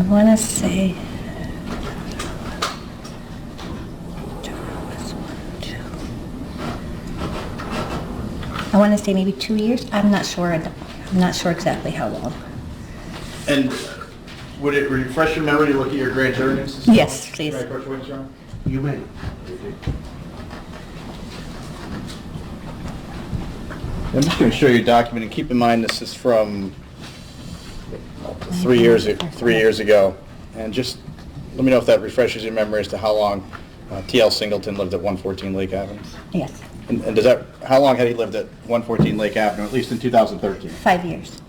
I want to say... I want to say maybe 2 years. I'm not sure. I'm not sure exactly how long. And would it refresh your memory to look at your grand jury instances? Yes, please. Can I approach witness, Your Honor? You may. I'm just going to show you a document, and keep in mind this is from 3 years ago. And just let me know if that refreshes your memory as to how long T.L. Singleton lived at 114 Lake Avenue. Yes, And does that, how long had he lived at 114 Lake Avenue, at least in 2013? 5 years.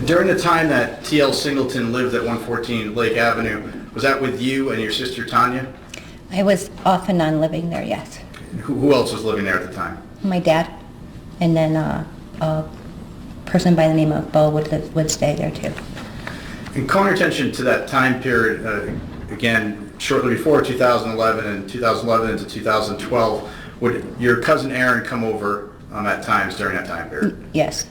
During the time that T.L. Singleton lived at 114 Lake Avenue, was that with you and your sister Tanya? I was off and on living there, yes. Who else was living there at the time? My dad, and then a person by the name of Bo would stay there too. And calling your attention to that time period, again, shortly before 2011 and 2011 into 2012, would your cousin Aaron come over at times during that time period? Yes.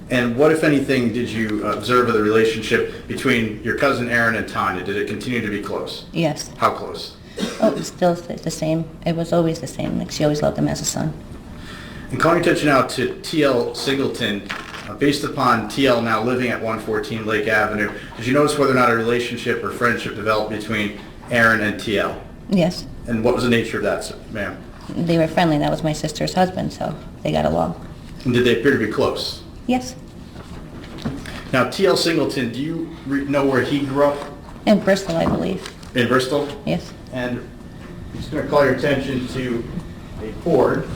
And what, if anything, did you observe of the relationship between your cousin Aaron and Tanya? Did it continue to be close? Yes. How close? Oh, it's still the same. It was always the same. Like, she always loved him as a son. And calling attention now to T.L. Singleton, based upon T.L. now living at 114 Lake Avenue, did you notice whether or not a relationship or friendship developed between Aaron and T.L.? Yes. And what was the nature of that, ma'am? They were friendly. That was my sister's husband, so they got along. And did they appear to be close? Yes. Now, T.L. Singleton, do you know where he grew up? In Bristol, I believe. In Bristol? Yes. And I'm just going to call your attention to a board.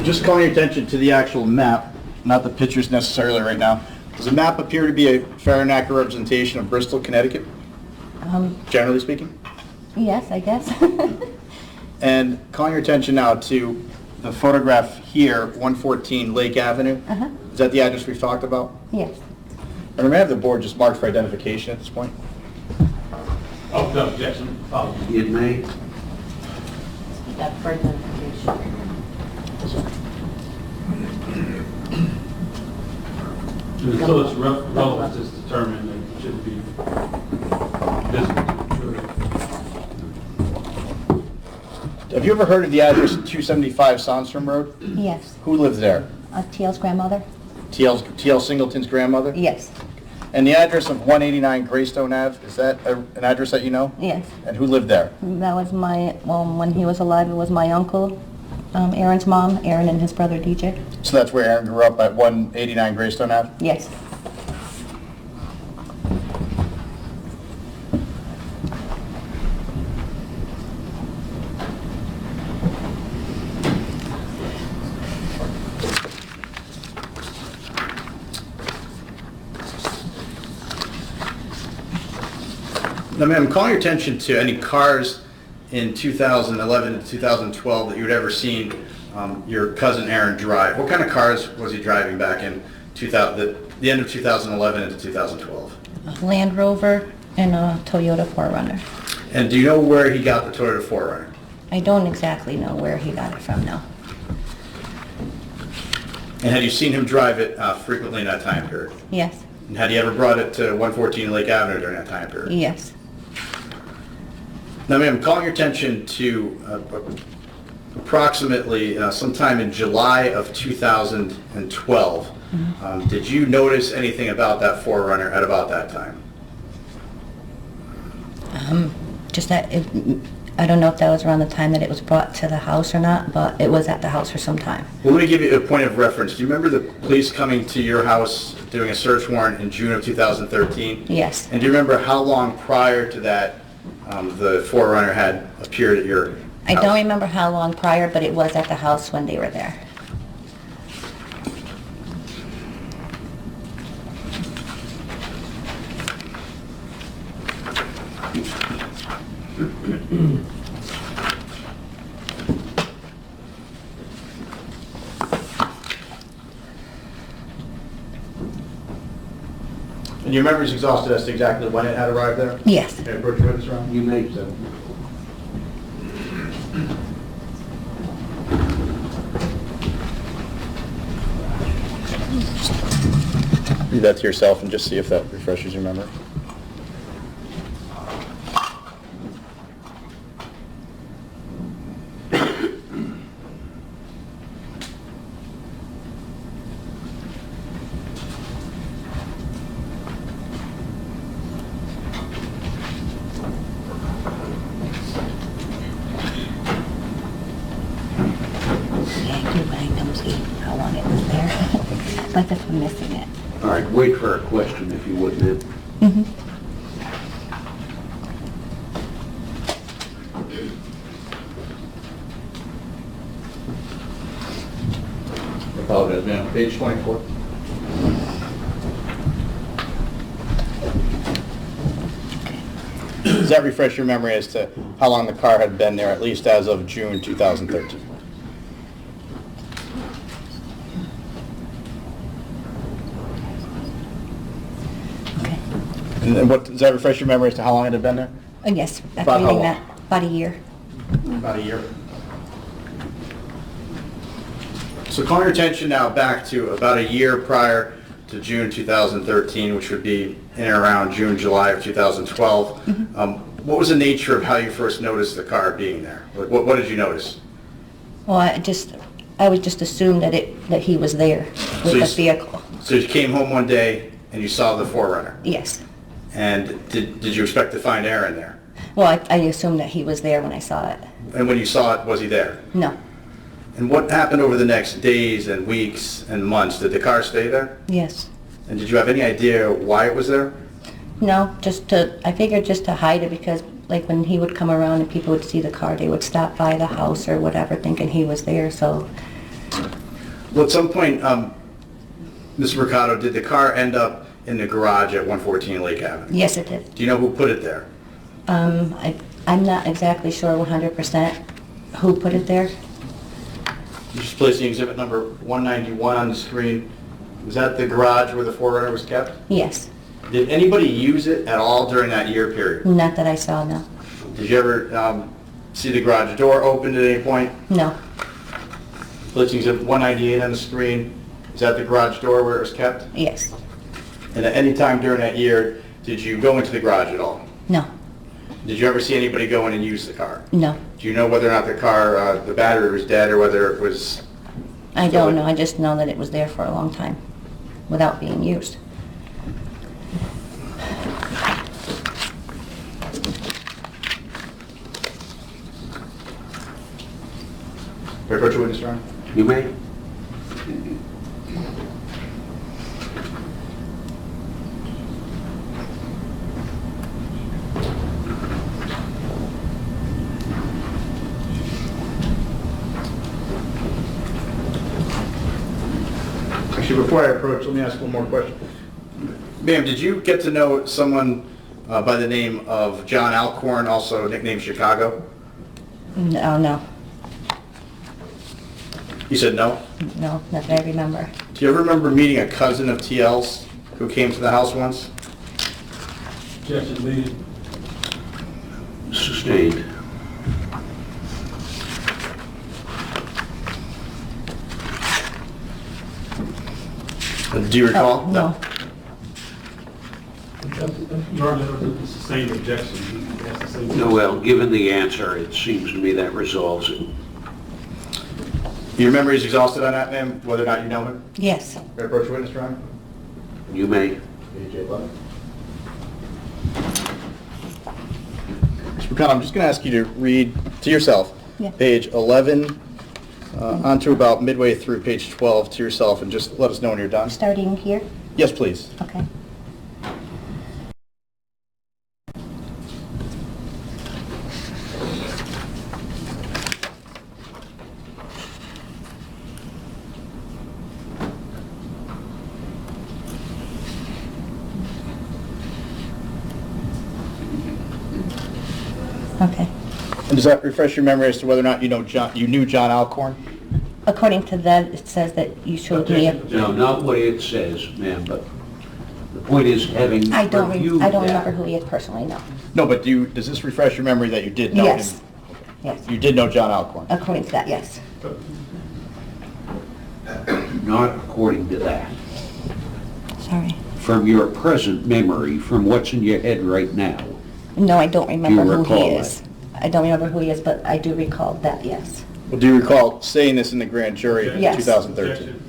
Just calling your attention to the actual map, not the pictures necessarily right now. Does the map appear to be a fair and accurate representation of Bristol, Connecticut, generally speaking? Yes, I guess. And calling your attention now to the photograph here, 114 Lake Avenue. Is that the address we've talked about? Yes. And we may have the board just marked for identification at this point. Oh, no objection. It may. That for identification. Until its relevance is determined, it should be visible to the jury. Have you ever heard of the address 275 Sandstrom Road? Yes. Who lives there? T.L.'s grandmother? T.L. Singleton's grandmother? Yes. And the address of 189 Greystone Ave, is that an address that you know? Yes. And who lived there? That was when he was alive, it was my uncle, Aaron's mom, Aaron and his brother DJ. So that's where Aaron grew up, at 189 Greystone Ave? Yes. Now, ma'am, I'm calling your attention to any cars in 2011 to 2012 that you'd ever seen your cousin Aaron drive. What kind of cars was he driving back in the end of 2011 into 2012? A Land Rover and a Toyota 4Runner. And do you know where he got the Toyota 4Runner? I don't exactly know where he got it from, no. And had you seen him drive it frequently in that time period? Yes. And had he ever brought it to 114 Lake Avenue during that time period? Yes. Now, ma'am, calling your attention to approximately sometime in July of 2012. Did you notice anything about that 4Runner at about that time? Just that, I don't know if that was around the time that it was brought to the house or not, but it was at the house for some time. Well, let me give you a point of reference. Do you remember the police coming to your house doing a search warrant in June of 2013? Yes. And do you remember how long prior to that the 4Runner had appeared at your house? I don't remember how long prior, but it was at the house when they were there. And your memory's exhausted as to exactly when it had arrived there? Yes. Okay, approach the witness around. You may, sir. Read that to yourself and just see if that refreshes your memory. Yeah, you're right, don't see how long it was there. But if I'm missing it. All right, wait for a question if you would, ma'am. Mm-hmm. I apologize, ma'am. Page 24. Does that refresh your memory as to how long the car had been there, at least as of June 2013? Okay. And what, does that refresh your memory as to how long it had been there? Yes, About after how reading long? that, about a year. About a year. So call your attention now back to about a year prior to June 2013, which would be in and around June, July of 2012. What was the nature of how you first noticed the car being there? Like, what did you notice? Well, I would just assume that he was there So with you the s- vehicle. So you came home one day and you saw the 4Runner. Yes. And did you expect to find Aaron there? Well, I assumed that he was there when I saw it. And when you saw it, was he there? No. And what happened over the next days and weeks and months? Did the car stay there? Yes. And did you have any idea why it was there? No, I figured just to hide it because like when he would come around and people would see the car, they would stop by the house or whatever thinking he was there, so. Well, at some point, Mr. Mercado, did the car end up in the garage at 114 Lake Avenue? Yes, it did. Do you know who put it there? I'm not exactly sure 100% who put it there. You just placing exhibit number 191 on the screen. Was that the garage where the 4Runner was kept? Yes. Did anybody use it at all during that year period? Not that I saw, no. Did you ever see the garage door opened at any point? No. Placing exhibit 198 on the screen. Is that the garage door where it was kept? Yes. And at any time during that year, did you go into the garage at all? No. Did you ever see anybody go in and use the car? No. Do you know whether or not the car, the battery was dead or whether it was... I don't know. I just know that it was there for a long time without being used. May I approach the witness, Your Honor? You may. Actually, before I approach, let me ask one more question. Ma'am, did you get to know someone by the name of John Alcorn, also nicknamed Chicago? No, no. You said no? No, not that I remember. Do you ever remember meeting a cousin of TL's who came to the house once? Objection needed. Sustained. Do you recall? Oh, no. Your Honor, the sustained objection. He has to say- No, well, given the answer, it seems to me that resolves it. Your memory is exhausted on that, ma'am, whether or not you know him? Yes. May I approach the witness, Your Honor? You may. Page 11. Mr. Mercado, I'm just going to ask you to read to yourself, Yeah. page 11, on to about midway through page 12 to yourself, and just let us know when you're done. Starting here? Yes, please. Okay. Okay. And does that refresh your memory as to whether or not you knew John Alcorn? According to that, it says that you showed me a... No, not what it says, ma'am, but the point is, having I don't reviewed remember that, who he is personally, no. No, but does this refresh your memory that you did know him? Yes, yes. You did know John Alcorn? According to that, yes. not according to that. Sorry. From your present memory, from what's in your head right now, No, I don't remember who recall he is. I don't remember who he is, but I do recall that, yes. Well, do you recall saying this in the grand jury in Yes. 2013?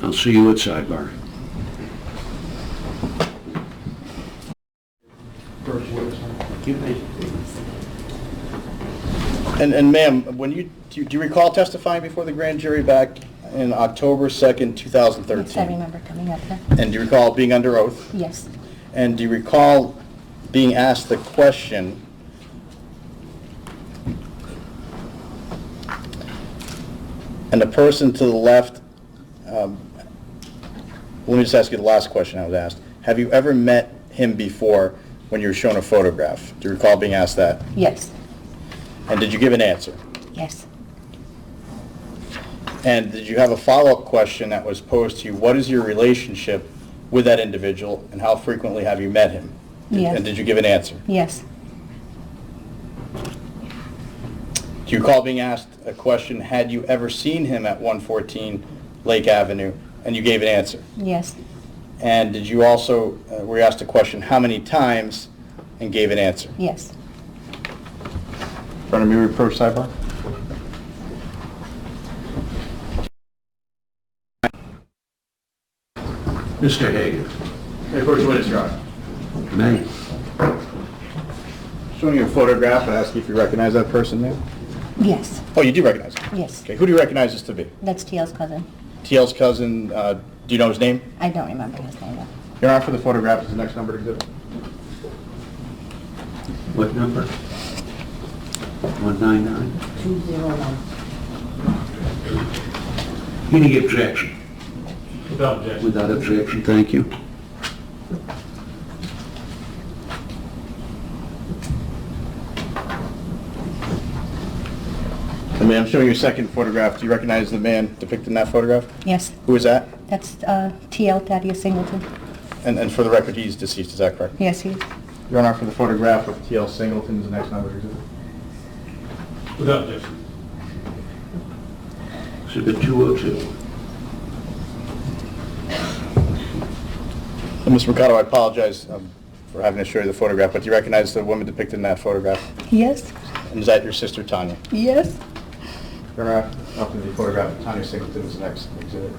I'll see you at sidebar. And ma'am, when do you recall testifying before the grand jury back in October 2nd, 2013? Yes, I remember coming up there. And do you recall being under oath? Yes, And do you recall being asked the question, and the person to the left, let me just ask you the last question I was asked. Have you ever met him before when you were shown a photograph? Do you recall being asked that? yes, And did you give an answer? yes, And did you have a follow-up question that was posed to you? What is your relationship with that individual, and how frequently have you met him? Yes. And did you give an answer? yes, Do you recall being asked a question, had you ever seen him at 114 Lake Avenue, and you gave an answer? yes, And did you also, were you asked a question, how many times, and gave an answer? yes. In front of me, approach sidebar. Mr. Hagan, Approach witness, Your Honor. may. Showing you a photograph, I ask you if you recognize that person there? Yes, Oh, you do recognize him? yes. Okay, who do you recognize this to be? That's TL's cousin. TL's cousin, do you know his name? I don't remember his name. Your Honor, for the photograph is the next number to exhibit. What number? 199? 201. Any objection? Without objection. Without objection, thank you. And ma'am, I'm showing you a second photograph. Do you recognize the man depicted in that photograph? Yes, Who is that? that's TL Thaddeus Singleton. And for the record, he's deceased, is that correct? Yes, he is. Your Honor, for the photograph of TL Singleton is the next number to exhibit. Without objection. Exhibit 202. And Mr. Mercado, I apologize for having to show you the photograph, but do you recognize the woman depicted in that photograph? Yes, And is that your sister, Tanya? yes. Your Honor, up in the photograph of Tanya Singleton is the next exhibit.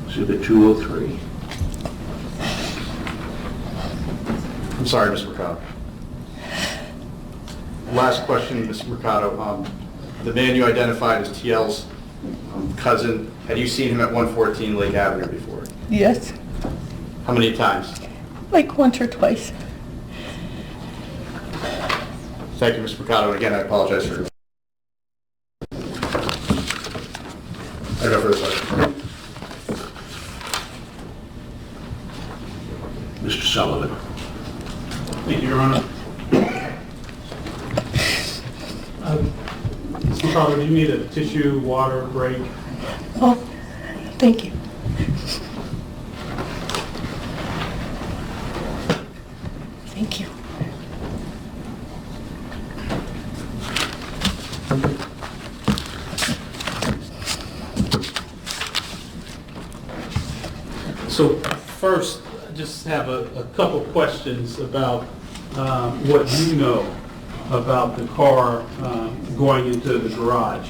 Exhibit 203. I'm sorry, Mr. Mercado. Last question, Mr. Mercado. The man you identified as TL's cousin, had you seen him at 114 Lake Avenue before? Yes, How many times? like once or twice. Thank you, Mr. Mercado, and again, I apologize for... I have no further questions. Mr. Sullivan. Thank you, Your Honor. Mr. Carver, do you need a tissue, water, break? Oh, thank you. Thank you. So first, I just have a couple questions about what you know about the car going into the garage.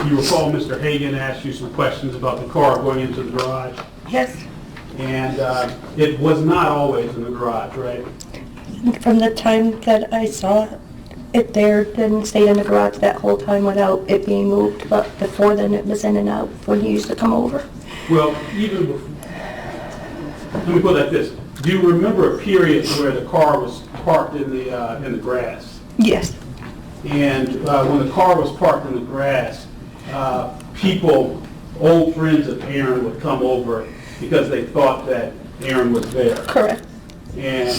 You recall Mr. Hagan asked you some questions about the car going into the garage, Yes, and it was not always in the garage, right? from the time that I saw it there, didn't stay in the garage that whole time without it being moved, but before then it was in and out when he used to come over. Well, even before, let me put it like this. Do you remember a period where the car was parked in the grass? Yes, And when the car was parked in the grass, people, old friends of Aaron would come over because they thought that Aaron was there. correct. And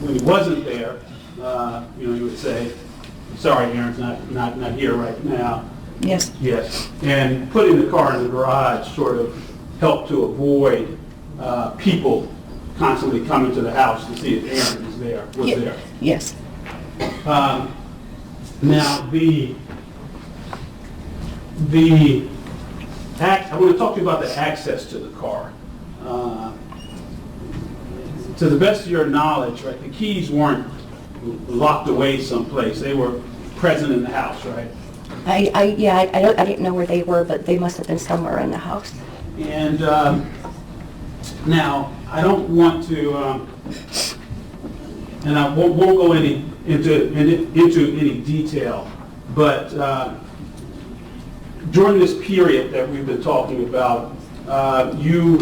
when he wasn't there, you would say, sorry, Aaron's not here right now. Yes, Yes. And putting the car in the garage sort of help to avoid people constantly coming to the house to see if Aaron was there. Yes. Now, I want to talk to you about the access to the car. To the best of your knowledge, right, the keys weren't locked away someplace. They were present in the house, right? I didn't know where they were, but they must have been somewhere in the house. And now, I don't want to, and I won't go into any detail, but during this period that we've been talking about, you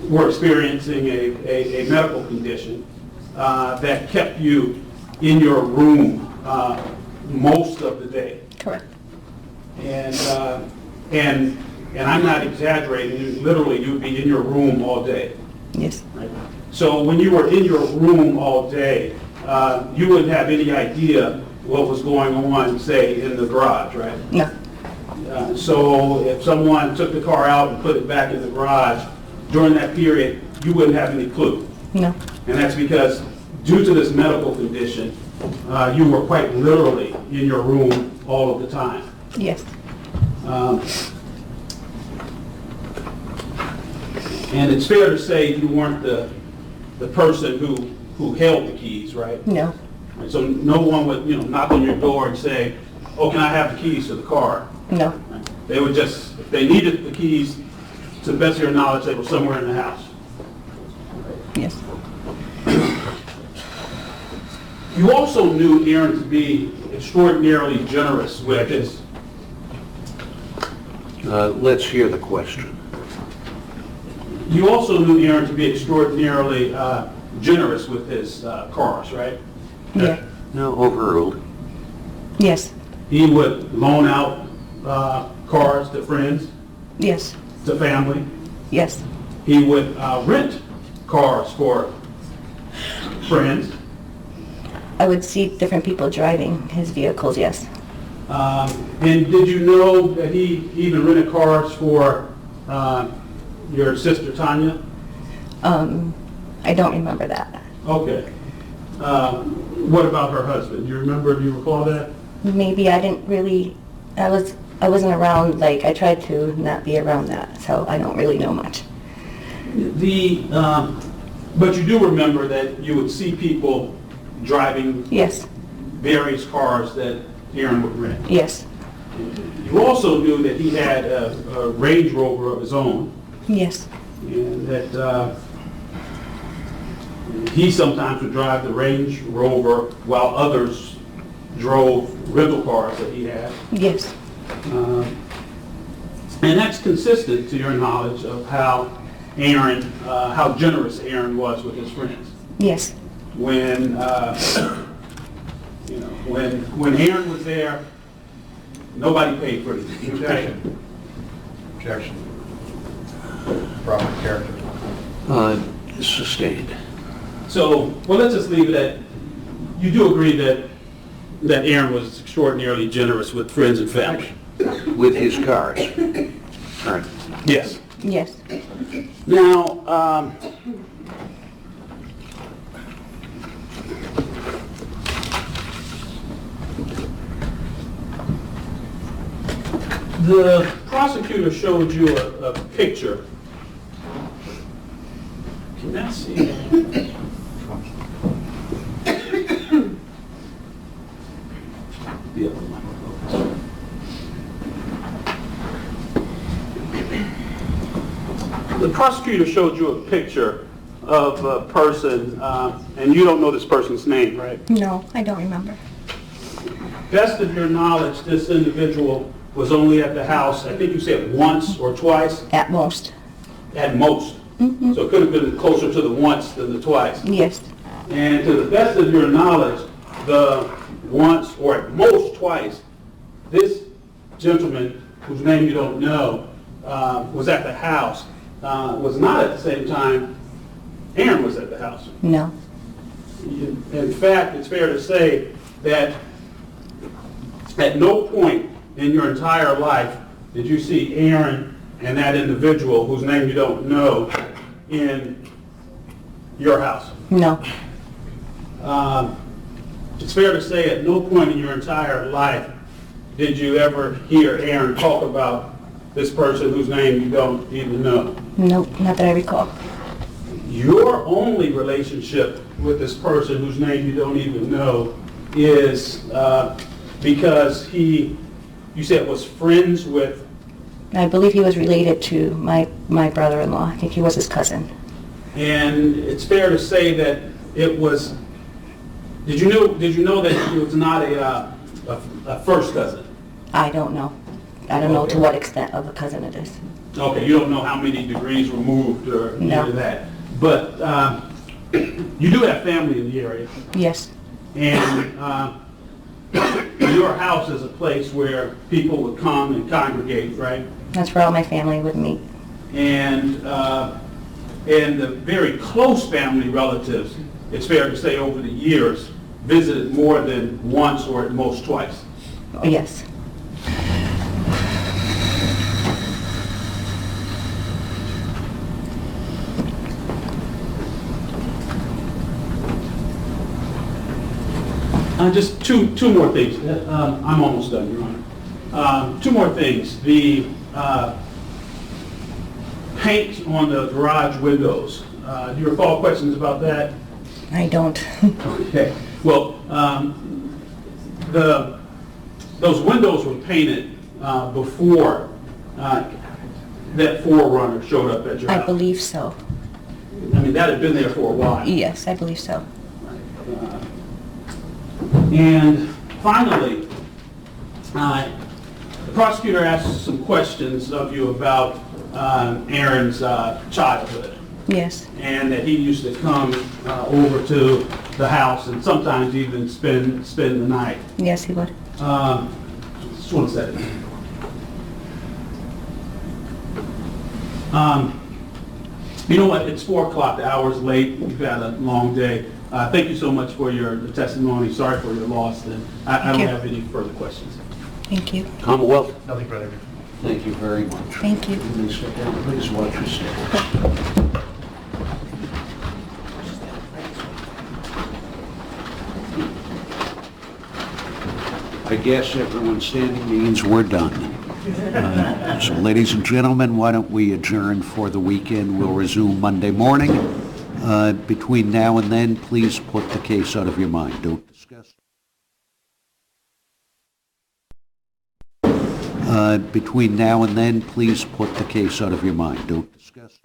were experiencing a medical condition that kept you in your room most of the day. Correct. And I'm not exaggerating. Literally, you'd be in your room all day. Yes. Right? So when you were in your room all day, you wouldn't have any idea what was going on, say, in the garage, right? No. So if someone took the car out and put it back in the garage, during that period, you wouldn't have any clue. No. And that's because, due to this medical condition, you were quite literally in your room all of the time. Yes. And it's fair to say you weren't the person who held the keys, right? No. And so no one would, knock on your door and say, "Oh, can I have the keys to the car?" No. They would just, if they needed the keys, to the best of your knowledge, they were somewhere in the house. Yes. You also knew Aaron to be extraordinarily generous with his. Let's hear the question. You also knew Aaron to be extraordinarily generous with his cars, right? Yeah. No, overruled. Yes. He would loan out cars to friends, Yes. to family. Yes. He would rent cars for friends. I would see different people driving his vehicles, yes. And did you know that he even rented cars for your sister Tanya? I don't remember that. Okay. What about her husband? Do you recall that? Maybe I didn't really, I wasn't around, like, I tried to not be around that, so I don't really know much. But you do remember that you would see people driving Yes. various cars that Aaron would rent. Yes. You also knew that he had a Range Rover of his own, Yes. and that he sometimes would drive the Range Rover while others drove rental cars that he had. Yes. And that's consistent to your knowledge of how generous Aaron was with his friends. Yes. When when Aaron was there, nobody paid for anything. Okay? Objection. Proper character. Sustained. So, well, let's just leave it at, you do agree that Aaron was extraordinarily generous with friends and family? With his cars. All right. Yes. Yes. Now, the prosecutor showed you a picture. Can I see that? The other one. The prosecutor showed you a picture of a person, and you don't know this person's name, right? No, I don't remember. Best of your knowledge, this individual was only at the house, I think you said once or twice, At most. at most. Mm-hmm. So it could have been closer to the once than the twice. Yes. And to the best of your knowledge, the once or at most twice, this gentleman, whose name you don't know, was at the house, was not at the same time Aaron was at the house. No. In fact, it's fair to say that at no point in your entire life did you see Aaron and that individual, whose name you don't know, in your house? No, It's fair to say at no point in your entire life did you ever hear Aaron talk about this person whose name you don't even know. nope, not that I recall. Your only relationship with this person whose name you don't even know is because you said was friends with, I believe he was related to my brother-in-law. I think he was his cousin. and it's fair to say that it was, did you know that it was not a first cousin? I don't know. I don't know to Okay. what extent of a cousin it is. Okay, you don't know how many degrees removed or any No. of that. But you do have family in the area, Yes, and your house is a place where people would come and congregate, right? that's where all my family would meet. And the very close family relatives, it's fair to say over the years, visited more than once or at most twice. Yes. Just two more things. I'm almost done, Your Honor. Two more things. The paint on the garage windows. Do you recall questions about that? I don't. Okay. Well, those windows were painted before that forerunner showed up at your I house. believe so. I mean, that had been there for a while. Yes, I believe so. And finally, the prosecutor asked some questions of you about Aaron's childhood, Yes. and that he used to come over to the house and sometimes even spend the night. Yes, he would. Just one second. You know what? It's 4 o'clock. The hour's late. You've had a long day. Thank you so much for your testimony. Sorry for your loss. And I don't you. have any further questions. Thank you. Commonwealth, Nothing further. thank you very much. Thank you. Please sit down. Please watch your step. I guess everyone standing means we're done. So ladies and gentlemen, why don't we adjourn for the weekend? We'll resume Monday morning. Between now and then, please put the case out of your mind. Don't discuss. Between now and then, please put the case out of your mind. Don't discuss.